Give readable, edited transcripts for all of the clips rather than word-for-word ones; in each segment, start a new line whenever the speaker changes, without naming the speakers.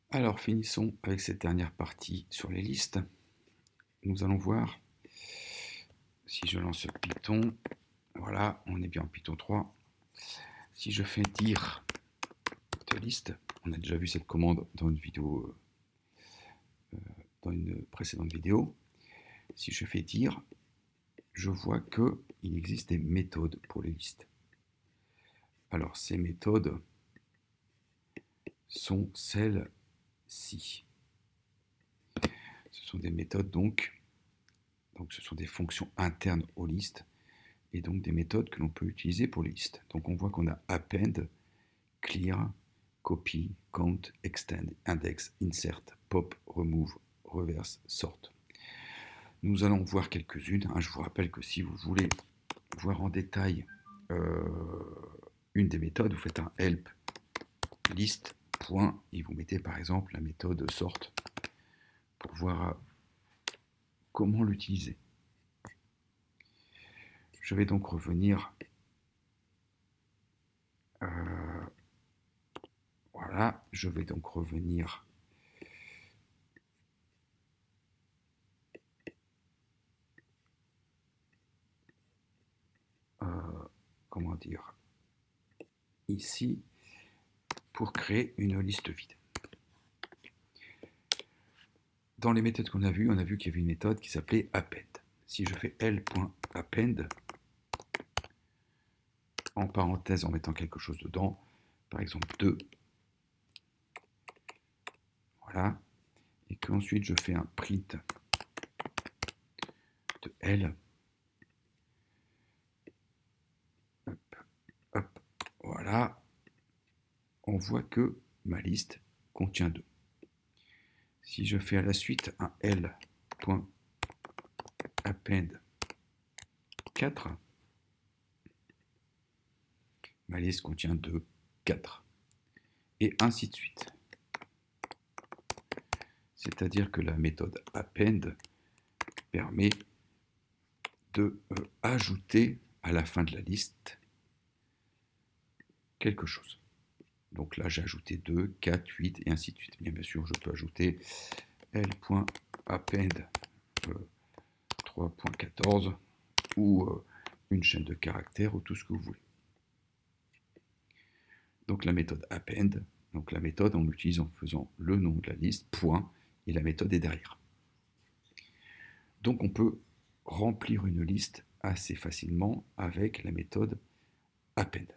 Alors, finissons avec cette dernière partie sur les listes. Nous allons voir si je lance Python. Voilà, on est bien en Python 3. Si je fais dir de liste, on a déjà vu cette commande dans une vidéo, dans une précédente vidéo. Si je fais dir, je vois qu'il existe des méthodes pour les listes. Alors, ces méthodes sont celles-ci. Ce sont des méthodes donc ce sont des fonctions internes aux listes et donc des méthodes que l'on peut utiliser pour les listes. Donc on voit qu'on a append, clear, copy, count, extend, index, insert, pop, remove, reverse, sort. Nous allons voir quelques-unes. Je vous rappelle que si vous voulez voir en détail une des méthodes, vous faites un help list point et vous mettez par exemple la méthode sort pour voir comment l'utiliser. Je vais donc revenir voilà, je vais donc revenir comment dire ici pour créer une liste vide. Dans les méthodes qu'on a vues, on a vu qu'il y avait une méthode qui s'appelait append. Si je fais l.append, en parenthèse en mettant quelque chose dedans, par exemple 2, voilà, et qu'ensuite je fais un print de L, hop, hop, voilà, on voit que ma liste contient 2. Si je fais à la suite un L.append 4, ma liste contient 2, 4, et ainsi de suite. C'est-à-dire que la méthode append permet de ajouter à la fin de la liste quelque chose. Donc là, j'ai ajouté 2, 4, 8 et ainsi de suite. Bien sûr, je peux ajouter l.append 3.14 ou une chaîne de caractères ou tout ce que vous voulez. Donc la méthode append, donc la méthode on l'utilise en faisant le nom de la liste, point, et la méthode est derrière. Donc on peut remplir une liste assez facilement avec la méthode append.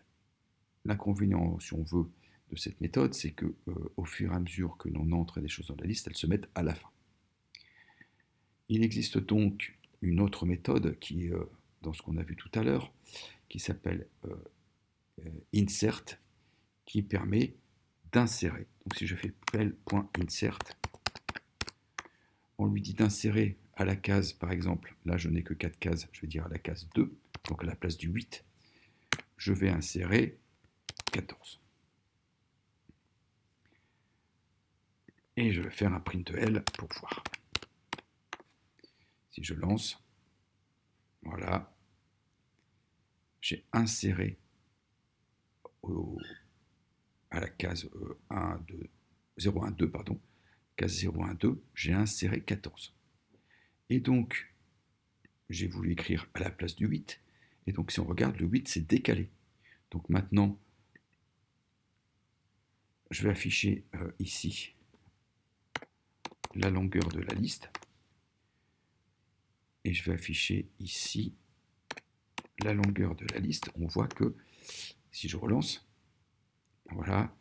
L'inconvénient, si on veut, de cette méthode, c'est que au fur et à mesure que l'on entre des choses dans la liste, elles se mettent à la fin. Il existe donc une autre méthode qui est dans ce qu'on a vu tout à l'heure, qui s'appelle insert, qui permet d'insérer. Donc si je fais pel.insert, on lui dit d'insérer à la case, par exemple, là je n'ai que 4 cases, je vais dire à la case 2, donc à la place du 8, je vais insérer 14. Et je vais faire un print de L pour voir. Si je lance, voilà, j'ai inséré à la case 1, 2, 0, 1, 2, pardon, case 0, 1, 2, j'ai inséré 14. Et donc, j'ai voulu écrire à la place du 8. Et donc, si on regarde, le 8 s'est décalé. Donc maintenant, je vais afficher ici la longueur de la liste. Et je vais afficher ici la longueur de la liste. On voit que, si je relance, voilà,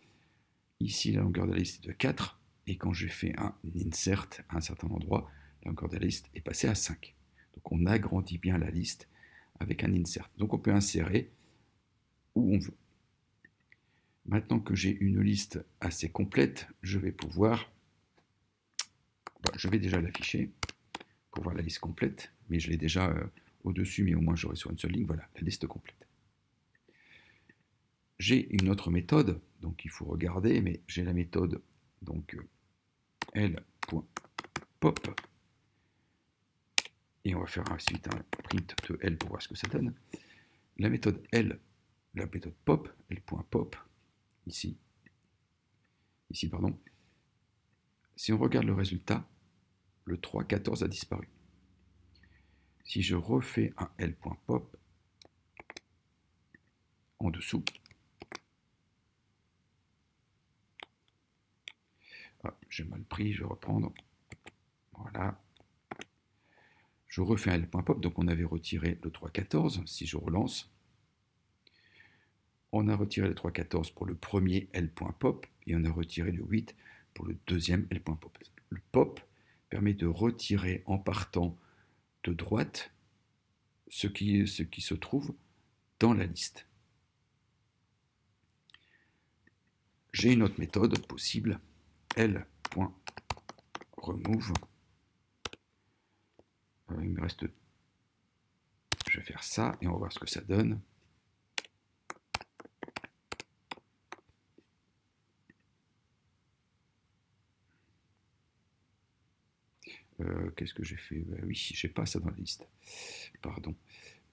ici la longueur de la liste est de 4. Et quand j'ai fait un insert à un certain endroit, la longueur de la liste est passée à 5. Donc on agrandit bien la liste avec un insert. Donc on peut insérer où on veut. Maintenant que j'ai une liste assez complète, je vais pouvoir, je vais déjà l'afficher pour voir la liste complète, mais je l'ai déjà au-dessus, mais au moins j'aurai sur une seule ligne, voilà, la liste complète. J'ai une autre méthode, donc il faut regarder, mais j'ai la méthode donc l.pop, et on va faire ensuite un print de L pour voir ce que ça donne. La méthode L, la méthode pop, l.pop, ici, pardon, Si on regarde le résultat, le 3,14 a disparu. Si je refais un L.pop en dessous, j'ai mal pris, je vais reprendre. Voilà. Je refais un L.pop, donc on avait retiré le 3,14. Si je relance, on a retiré le 3,14 pour le premier L.pop et on a retiré le 8 pour le deuxième L.pop. Le pop permet de retirer en partant de droite ce qui se trouve dans la liste. J'ai une autre méthode possible, L.remove. Il me reste... Je vais faire ça et on va voir ce que ça donne. Qu'est-ce que j'ai fait? Oui, je n'ai pas ça dans la liste. Pardon.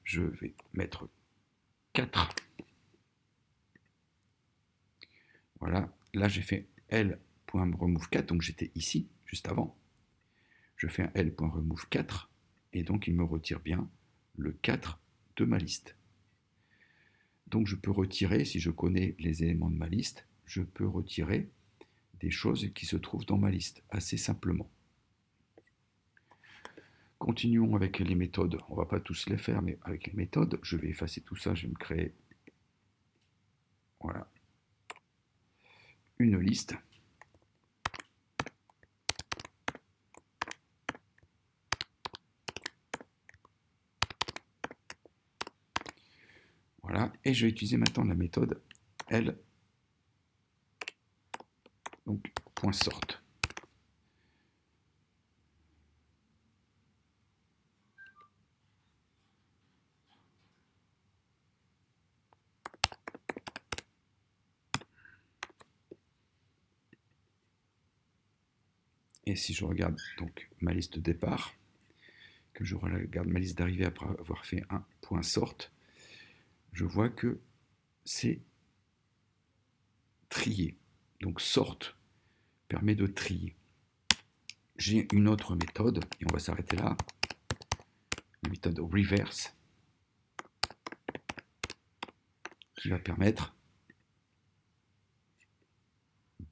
Je vais mettre 4. Voilà. Là, j'ai fait L.remove 4, donc j'étais ici, juste avant. Je fais un L.remove 4, et donc il me retire bien le 4 de ma liste. Donc je peux retirer, si je connais les éléments de ma liste, je peux retirer des choses qui se trouvent dans ma liste, assez simplement. Continuons avec les méthodes. On ne va pas tous les faire, mais avec les méthodes, je vais effacer tout ça, je vais me créer voilà, une liste. Voilà, et je vais utiliser maintenant la méthode L, donc .sort. Et si je regarde donc ma liste de départ, que je regarde ma liste d'arrivée après avoir fait un .sort, je vois que c'est trié. Donc sort permet de trier. J'ai une autre méthode, et on va s'arrêter là, la méthode reverse, qui va permettre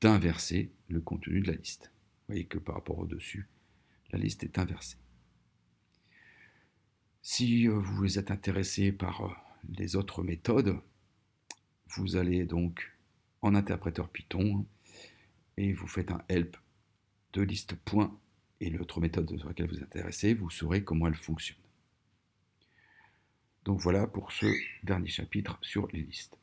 d'inverser le contenu de la liste. Vous voyez que par rapport au dessus, la liste est inversée. Si vous êtes intéressé par les autres méthodes, vous allez donc en interpréteur Python et vous faites un help de liste point et l'autre méthode sur laquelle vous êtes intéressé, vous saurez comment elle fonctionne. Donc voilà pour ce dernier chapitre sur les listes.